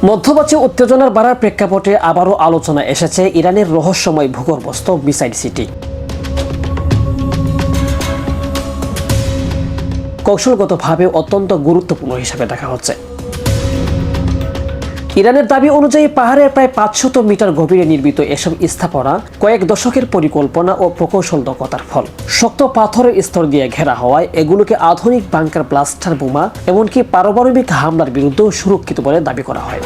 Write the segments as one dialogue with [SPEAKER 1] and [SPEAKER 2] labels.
[SPEAKER 1] মধ্যপ্রাচ্যে উত্তেজনার বাড়ার প্রেক্ষাপটে আবারও আলোচনা এসেছে ইরানের রহস্যময় ভূগর্ভস্থ মিসাইল সিটি। কৌশলগতভাবে অত্যন্ত গুরুত্বপূর্ণ হিসেবে দেখা হচ্ছে। ইরানের দাবি অনুযায়ী পাহাড়ের প্রায় 500 মিটার গভীরে নির্মিত এসব স্থাপনা কয়েক দশকের পরিকল্পনা ও প্রকৌশল দক্ষতার ফল। শক্ত পাথরের স্তর দিয়ে ঘেরা হওয়ায় এগুলোকে আধুনিক বাংকার, ব্লাস্টার, বোমা এমনকি পারমাণবিক হামলার বিরুদ্ধেও সুরক্ষিত বলে দাবি করা হয়।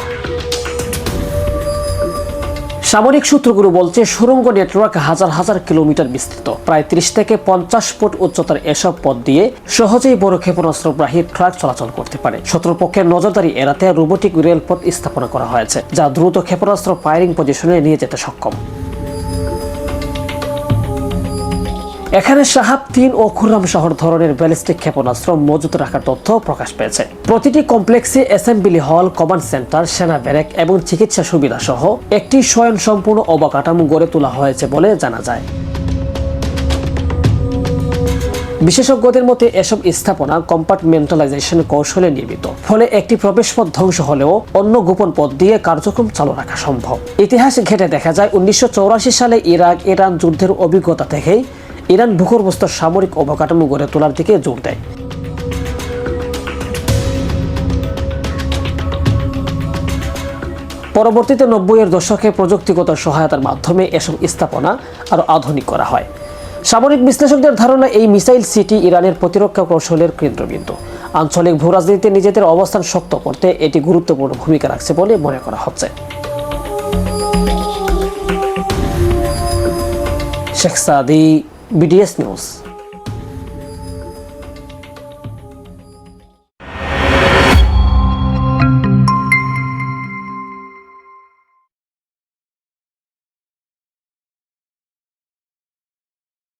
[SPEAKER 1] সামরিক সূত্রগুলো বলছে সুড়ঙ্গ নেটওয়ার্ক হাজার হাজার কিলোমিটার বিস্তৃত। প্রায় 30 থেকে 50 ফুট উচ্চতার এসব পথ দিয়ে সহজেই বড় ক্ষেপণাস্ত্রবাহী ট্রাক চলাচল করতে পারে। শত্রুপক্ষের নজরদারি এড়াতে রোবোটিক রেলপথ স্থাপনা করা হয়েছে, যা দ্রুত ক্ষেপণাস্ত্র ফায়ারিং পজিশনে নিয়ে যেতে সক্ষম। এখানে শাহাব-3 ও খুররাম শহর ধরনের ব্যালিস্টিক ক্ষেপণাস্ত্র মজুত রাখার তথ্য প্রকাশ পেয়েছে। প্রতিটি কমপ্লেক্সে অ্যাসেম্বলি হল, কমান্ড সেন্টার, সেনা ব্যারেক এবং চিকিৎসা সুবিধা সহ একটি স্বয়ংসম্পূর্ণ অবকাঠামো গড়ে তোলা হয়েছে বলে জানা যায়। বিশেষজ্ঞদের মতে এসব স্থাপনা কম্পার্টমেন্টালাইজেশন কৌশলে নির্মিত, ফলে একটি প্রবেশপথ ধ্বংস হলেও অন্য গোপন পথ দিয়ে কার্যক্রম চালু রাখা সম্ভব। ইতিহাস ঘেঁটে দেখা যায় 1984 সালে ইরাক-ইরান যুদ্ধের অভিজ্ঞতা থেকেই ইরান ভূগর্ভস্থ সামরিক অবকাঠামো গড়ে তোলার দিকে জোর দেয়। পরবর্তীতে 90-এর দশকে প্রযুক্তিগত সহায়তার মাধ্যমে এসব স্থাপনা আরও আধুনিক করা হয়। সামরিক বিশ্লেষকদের ধারণা এই মিসাইল সিটি ইরানের প্রতিরক্ষা কৌশলের কেন্দ্রবিন্দু। আঞ্চলিক ভূরাজনীতিতে নিজেদের অবস্থান শক্ত করতে এটি গুরুত্বপূর্ণ ভূমিকা রাখছে বলে মনে করা হচ্ছে। শেখ সাদি, BDS নিউজ।